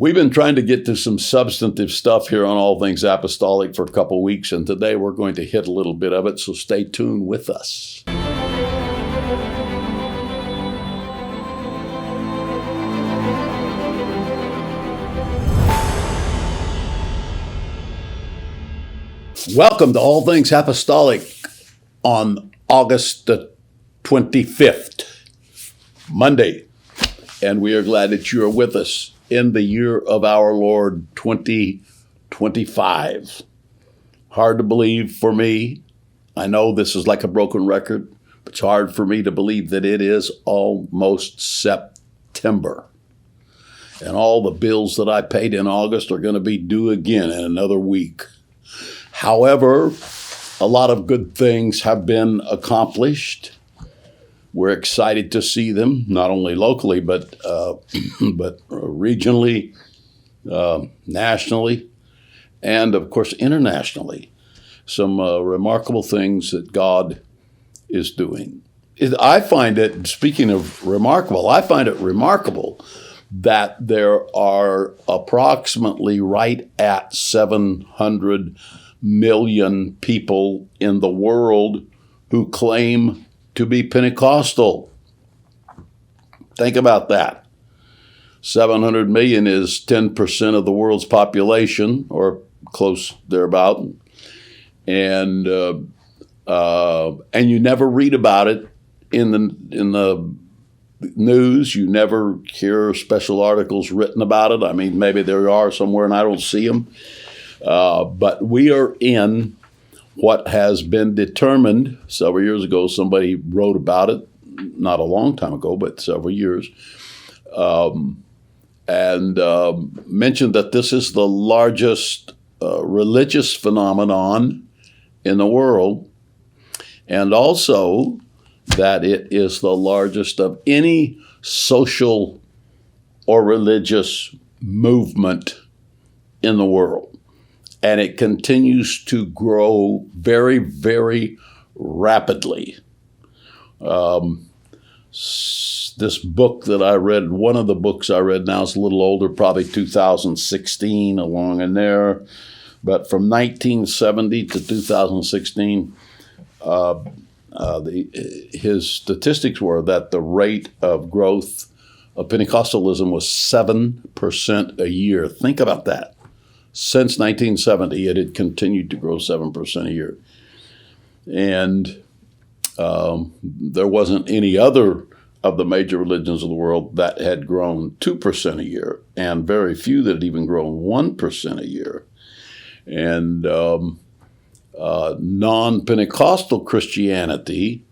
We've been trying to get to some substantive stuff here on All Things Apostolic for a couple of weeks, and today we're going to hit a little bit of it, so stay tuned with us. Welcome to All Things Apostolic on August the 25th, Monday, and we are glad that you are with us in the year of our Lord 2025. Hard to believe for me. I know this is like a broken record, but it's hard for me to believe that it is almost September. And all the bills that I paid in August are going to be due again in another week. However, a lot of good things have been accomplished. We're excited to see them, not only locally, but regionally, nationally, and of course internationally. Some remarkable things that God is doing. I find it, speaking of remarkable, I find it remarkable that there are approximately right at 700 million people in the world who claim to be Pentecostal. Think about that. 700 million is 10% of the world's population, or close thereabout. And you never read about it in the news. You never hear special articles written about it. I mean, maybe there are somewhere and I don't see them. But we are in what has been determined several years ago. Somebody wrote about it, not a long time ago, but several years, and mentioned that this is the largest religious phenomenon in the world, and also that it is the largest of any social or religious movement in the world. And it continues to grow very, very rapidly. This book that I read, one of the books I read now is a little older, probably 2016, along in there. But from 1970 to 2016, his statistics were that the rate of growth of Pentecostalism was 7% a year. Think about that. Since 1970, it had continued to grow 7% a year. And there wasn't any other of the major religions of the world that had grown 2% a year, and very few that had even grown 1% a year. And non-Pentecostal Christianity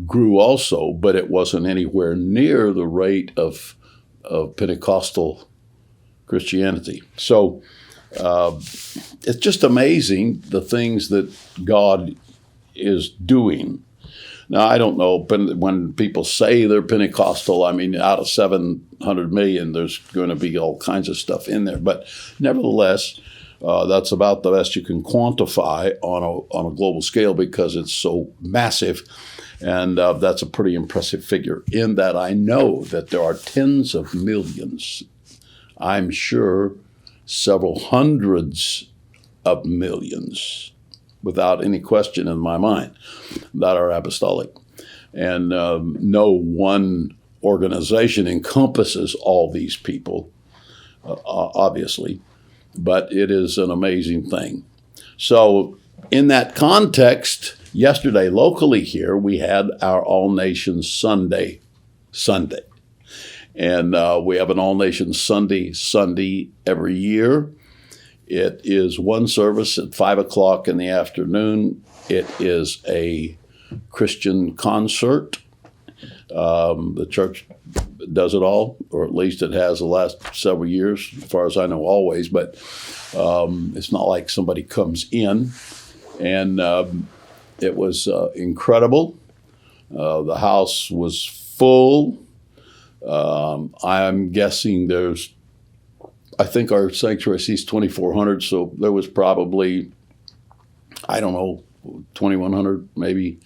grew also, but it wasn't anywhere near the rate of Pentecostal Christianity. So it's just amazing the things that God is doing. Now, I don't know, when people say they're Pentecostal, I mean, out of 700 million, there's going to be all kinds of stuff in there. But nevertheless, that's about the best you can quantify on a global scale because it's so massive. And that's a pretty impressive figure in that I know that there are tens of millions, I'm sure, several hundreds of millions, without any question in my mind, that are apostolic. And no one organization encompasses all these people, obviously, but it is an amazing thing. So in that context, yesterday locally here, we had our All Nations Sunday. And we have an All Nations Sunday every year. It is one service at 5 o'clock in the afternoon. It is a Christian concert. The church does it all, or at least it has the last several years, as far as I know, always. But it's not like somebody comes in. And it was incredible. The house was full. I'm guessing I think our sanctuary seats 2,400, so there was probably, I don't know, 2,100 maybe.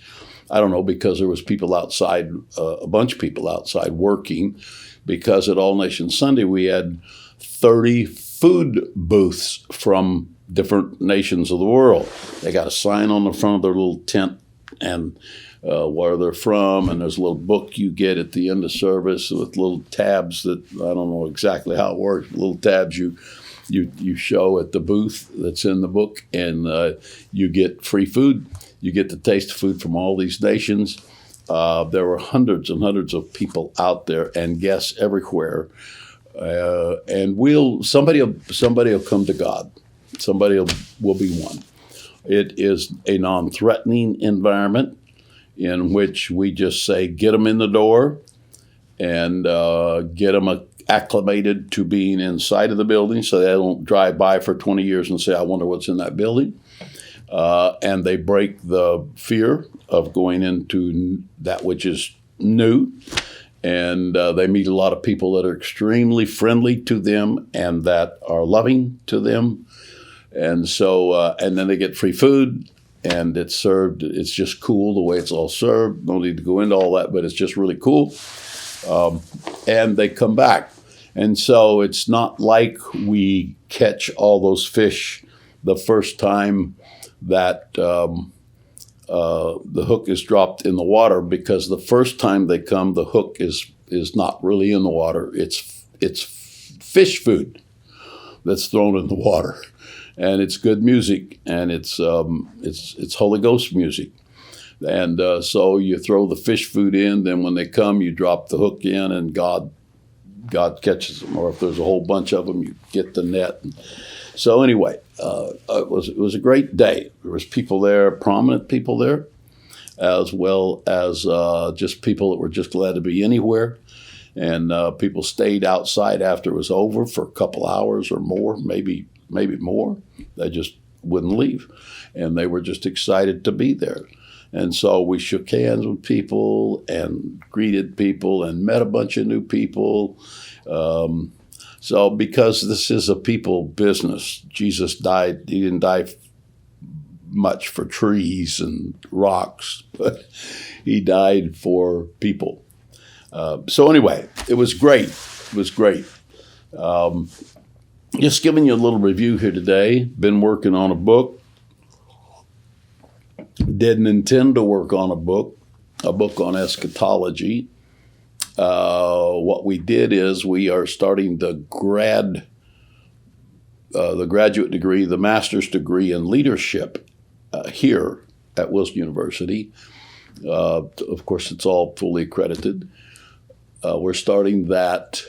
I don't know, because there was people outside, a bunch of people outside working, because at All Nations Sunday we had 30 food booths from different nations of the world. They got a sign on the front of their little tent and where they're from, and there's a little book you get at the end of service with little tabs that, I don't know exactly how it works, little tabs you show at the booth that's in the book, and you get free food. You get to taste food from all these nations. There were hundreds and hundreds of people out there and guests everywhere. And somebody will come to God. Somebody will be one. It is a non-threatening environment in which we just say, get them in the door and get them acclimated to being inside of the building so they don't drive by for 20 years and say, I wonder what's in that building. And they break the fear of going into that which is new. And they meet a lot of people that are extremely friendly to them and that are loving to them. And so, and then they get free food, and it's served. It's just cool the way it's all served. No need to go into all that, but it's just really cool. And they come back. And so it's not like we catch all those fish the first time that the hook is dropped in the water, because the first time they come, the hook is not really in the water. It's fish food that's thrown in the water, and it's good music, and it's Holy Ghost music, and so you throw the fish food in. Then when they come, you drop the hook in, and God catches them. Or if there's a whole bunch of them, you get the net. So anyway, it was a great day. There was people there, prominent people there, as well as just people that were just glad to be anywhere. And people stayed outside after it was over for a couple hours or more, maybe more. They just wouldn't leave. And they were just excited to be there. And so we shook hands with people and greeted people and met a bunch of new people. So because this is a people business, Jesus died. He didn't die much for trees and rocks, but he died for people. So anyway, it was great. It was great. Just giving you a little review here today. Been working on a book. Didn't intend to work on a book on eschatology. What we did is we are starting the graduate degree, the master's degree in leadership here at Wilson University. Of course, it's all fully accredited. We're starting that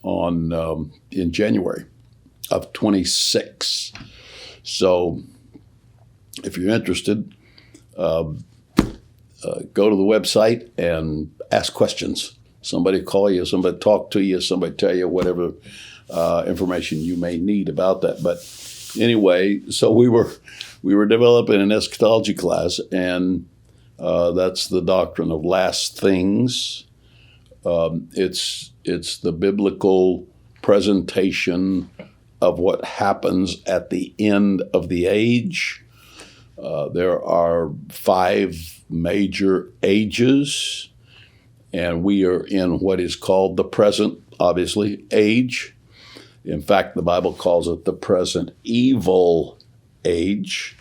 in January of 26. So if you're interested, go to the website and ask questions. Somebody call you, somebody talk to you, somebody tell you whatever information you may need about that. But anyway, so we were developing an eschatology class, and that's the doctrine of last things. It's the biblical presentation of what happens at the end of the age. There are 5 major ages, and we are in what is called the present, obviously, age. In fact, the Bible calls it the present evil age.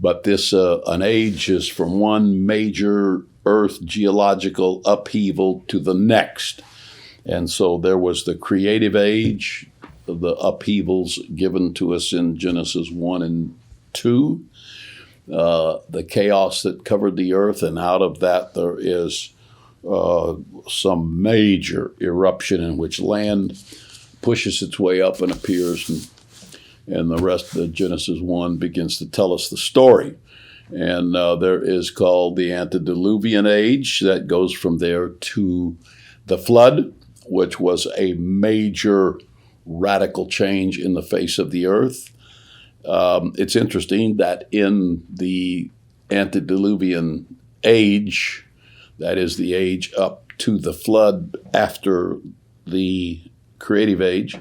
But this an age is from one major earth geological upheaval to the next. And so there was the creative age, the upheavals given to us in Genesis 1 and 2, the chaos that covered the earth, and out of that there is some major eruption in which land pushes its way up and appears, and the rest of Genesis 1 begins to tell us the story. And there is called the antediluvian age that goes from there to the flood, which was a major radical change in the face of the earth. It's interesting that in the antediluvian age, that is the age up to the flood after the creative age,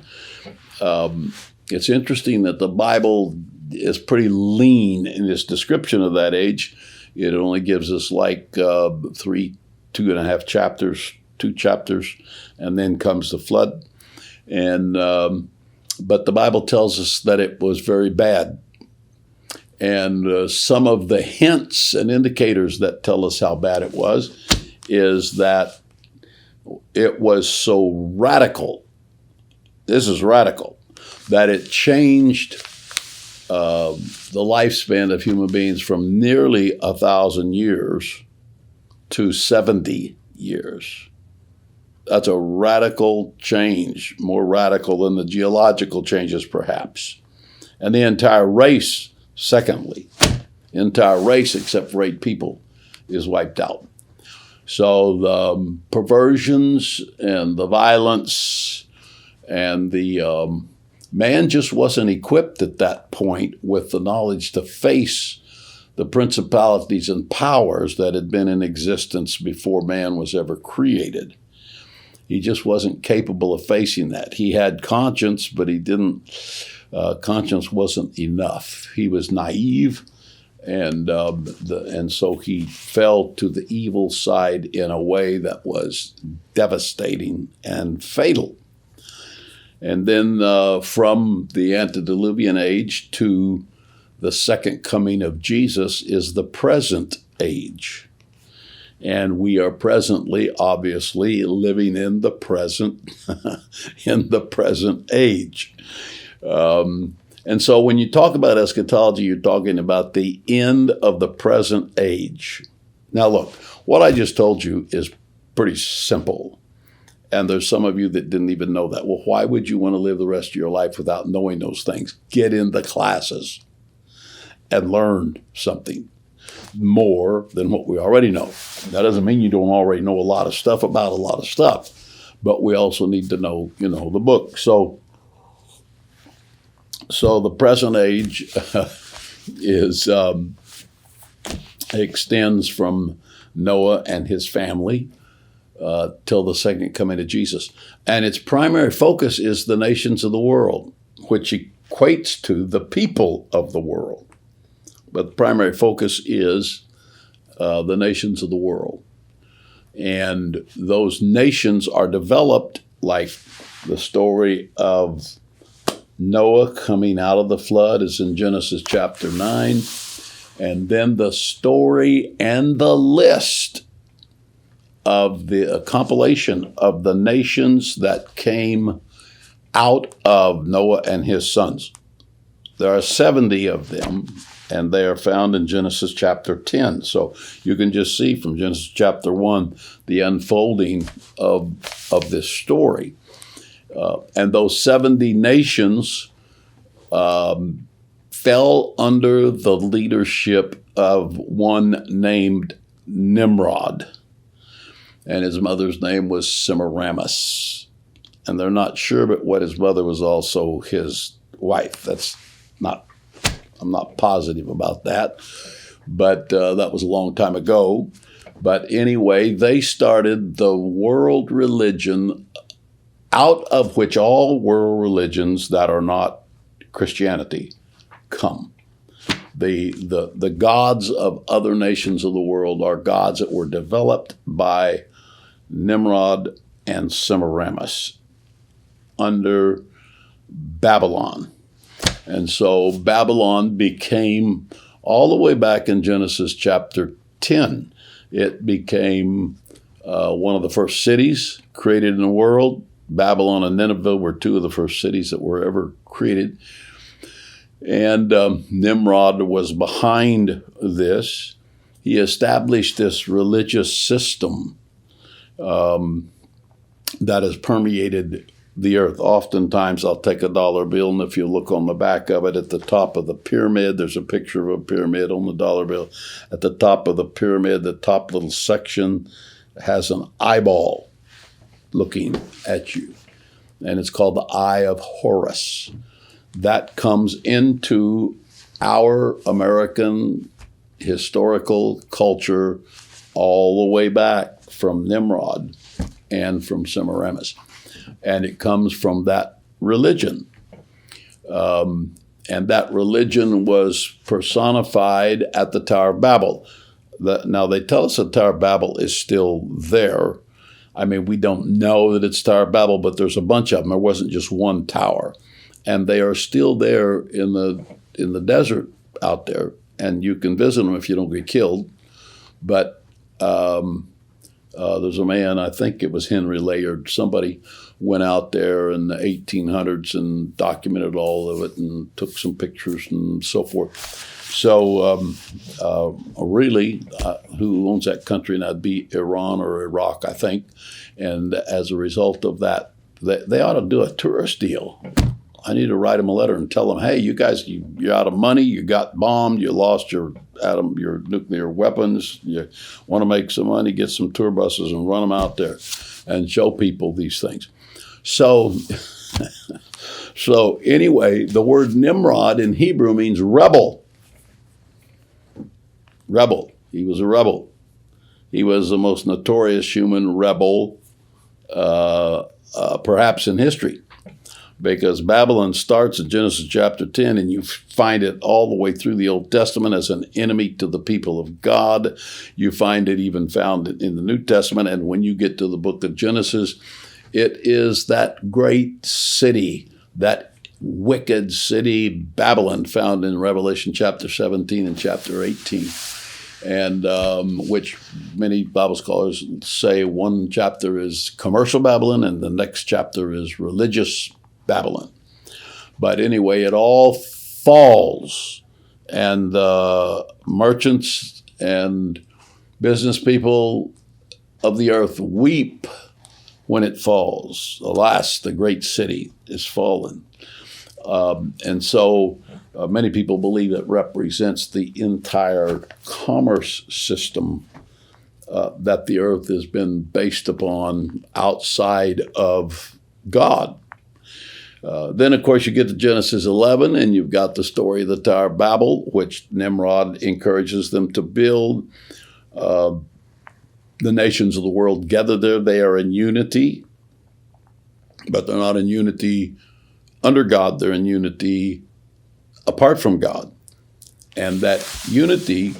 it's interesting that the Bible is pretty lean in its description of that age. It only gives us like 2 chapters, and then comes the flood. And but the Bible tells us that it was very bad. And some of the hints and indicators that tell us how bad it was is that it was so radical. This is radical, that it changed the lifespan of human beings from nearly 1,000 years to 70 years. That's a radical change, more radical than the geological changes, perhaps. And the entire race, secondly, the entire race, except for 8 people, is wiped out. So the perversions and the violence and the man just wasn't equipped at that point with the knowledge to face the principalities and powers that had been in existence before man was ever created. He just wasn't capable of facing that. He had conscience, but he didn't. Conscience wasn't enough. He was naive, and so he fell to the evil side in a way that was devastating and fatal. And then from the antediluvian age to the second coming of Jesus is the present age. And we are presently, obviously, living in the present, in the present age. And so when you talk about eschatology, you're talking about the end of the present age. Now, look, what I just told you is pretty simple. And there's some of you that didn't even know that. Well, why would you want to live the rest of your life without knowing those things? Get in the classes and learn something more than what we already know. That doesn't mean you don't already know a lot of stuff about a lot of stuff, but we also need to know, the book. So the present age extends from Noah and his family till the second coming of Jesus. And its primary focus is the nations of the world, which equates to the people of the world. But the primary focus is the nations of the world. And those nations are developed like the story of Noah coming out of the flood is in Genesis chapter 9. And then the story and the list of the compilation of the nations that came out of Noah and his sons. There are 70 of them, and they are found in Genesis chapter 10. So you can just see from Genesis chapter 1 the unfolding of this story. And those 70 nations fell under the leadership of one named Nimrod. And his mother's name was Semiramis. And they're not sure but what his mother was also his wife. I'm not positive about that, but that was a long time ago. But anyway, they started the world religion out of which all world religions that are not Christianity come. The gods of other nations of the world are gods that were developed by Nimrod and Semiramis under Babylon. And so Babylon became, all the way back in Genesis chapter 10, it became one of the first cities created in the world. Babylon and Nineveh were 2 of the first cities that were ever created. And Nimrod was behind this. He established this religious system that has permeated the earth. Oftentimes, I'll take a dollar bill, and if you look on the back of it, at the top of the pyramid, there's a picture of a pyramid on the dollar bill. At the top of the pyramid, the top little section has an eyeball looking at you, and it's called the Eye of Horus. That comes into our American historical culture all the way back from Nimrod and from Semiramis. And it comes from that religion. And that religion was personified at the Tower of Babel. Now, they tell us the Tower of Babel is still there. I mean, we don't know that it's Tower of Babel, but there's a bunch of them. There wasn't just one tower. And they are still there in the desert out there. And you can visit them if you don't get killed. But there's a man, I think it was Henry Layard, somebody went out there in the 1800s and documented all of it and took some pictures and so forth. So really, who owns that country? And that'd be Iran or Iraq, I think. And as a result of that, they ought to do a tourist deal. I need to write them a letter and tell them, hey, you guys, you're out of money, you got bombed, you lost your nuclear weapons, you want to make some money, get some tour buses and run them out there and show people these things. So, so anyway, the word Nimrod in Hebrew means rebel. Rebel. He was a rebel. He was the most notorious human rebel, perhaps in history. Because Babylon starts in Genesis chapter 10, and you find it all the way through the Old Testament as an enemy to the people of God. You find it even found in the New Testament, and when you get to the book of Genesis, it is that great city, that wicked city, Babylon, found in Revelation chapter 17 and chapter 18. And which many Bible scholars say one chapter is commercial Babylon and the next chapter is religious Babylon. But anyway, it all falls, and merchants and business people of the earth weep when it falls. Alas, the great city is fallen. And so many people believe it represents the entire commerce system that the earth has been based upon outside of God. Then, of course, you get to Genesis 11, and you've got the story of the Tower of Babel, which Nimrod encourages them to build. The nations of the world gather there. They are in unity, but they're not in unity under God. They're in unity apart from God. And that unity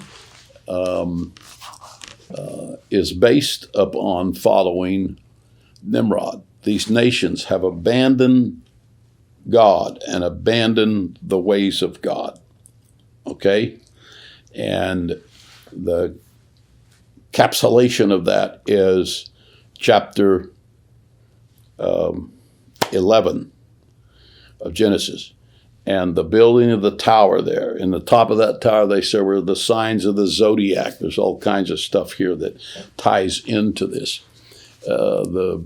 is based upon following Nimrod. These nations have abandoned God and abandon the ways of God. Okay? And the capsulation of that is chapter 11 of Genesis. And the building of the tower there. In the top of that tower, they say, were the signs of the zodiac. There's all kinds of stuff here that ties into this. The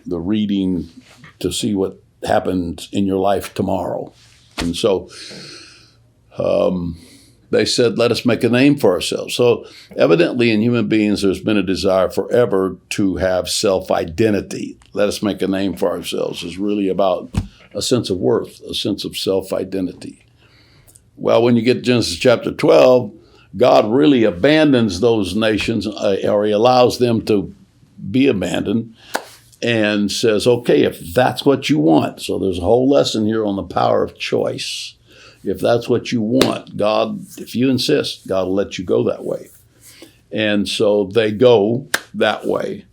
reading to see what happened in your life tomorrow. And so they said, let us make a name for ourselves. So evidently in human beings, there's been a desire forever to have self-identity. Let us make a name for ourselves is really about a sense of worth, a sense of self-identity. Well, when you get to Genesis chapter 12, God really abandons those nations, or he allows them to be abandoned, and says, okay, if that's what you want. So there's a whole lesson here on the power of choice. If that's what you want, God, if you insist, God will let you go that way. And so they go that way.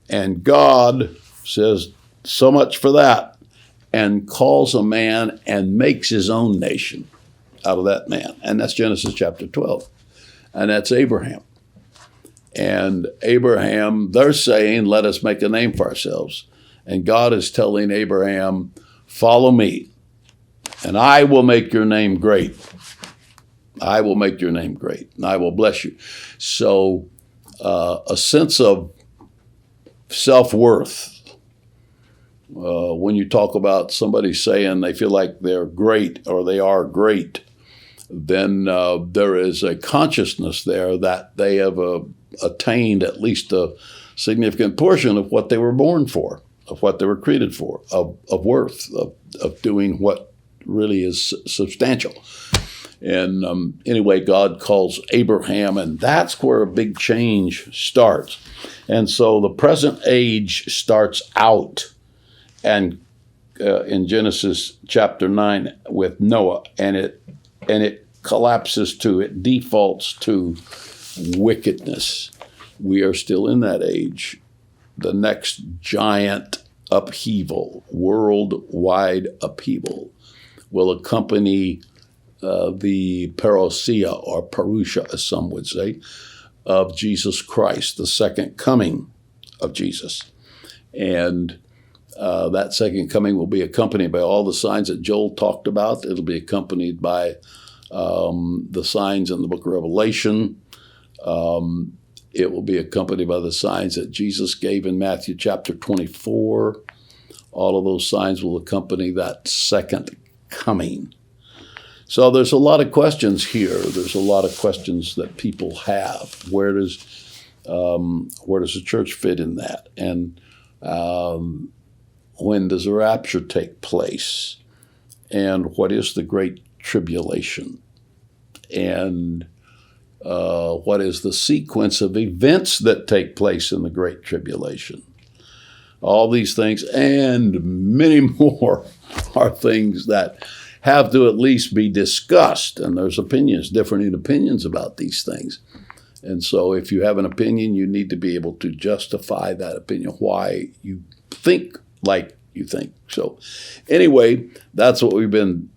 And God says, so much for that, and calls a man and makes his own nation out of that man. And that's Genesis chapter 12. And that's Abraham. And Abraham, they're saying, let us make a name for ourselves. And God is telling Abraham, follow me, and I will make your name great. I will make your name great, and I will bless you. So a sense of self-worth. When you talk about somebody saying they feel like they're great or they are great, then there is a consciousness there that they have attained at least a significant portion of what they were born for, of what they were created for, of worth, of doing what really is substantial. And anyway, God calls Abraham, and that's where a big change starts. And so the present age starts out and in Genesis chapter 9 with Noah, and it collapses to, it defaults to wickedness. We are still in that age the next giant upheaval, worldwide upheaval, will accompany the parousia, or parousia, as some would say, of Jesus Christ, the second coming of Jesus. And that second coming will be accompanied by all the signs that Joel talked about. It'll be accompanied by the signs in the book of Revelation. It will be accompanied by the signs that Jesus gave in Matthew chapter 24. All of those signs will accompany that second coming. So there's a lot of questions here. There's a lot of questions that people have. Where does the church fit in that? And when does the rapture take place? And what is the Great Tribulation? And what is the sequence of events that take place in the Great Tribulation? All these things and many more are things that have to at least be discussed. And there's differing opinions about these things. And so if you have an opinion, you need to be able to justify that opinion, why you think like you think. So anyway, that's what we've been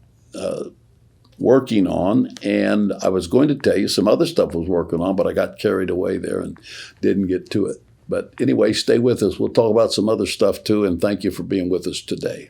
working on. And I was going to tell you some other stuff I was working on, but I got carried away there and didn't get to it. But anyway, stay with us. We'll talk about some other stuff too, and thank you for being with us today.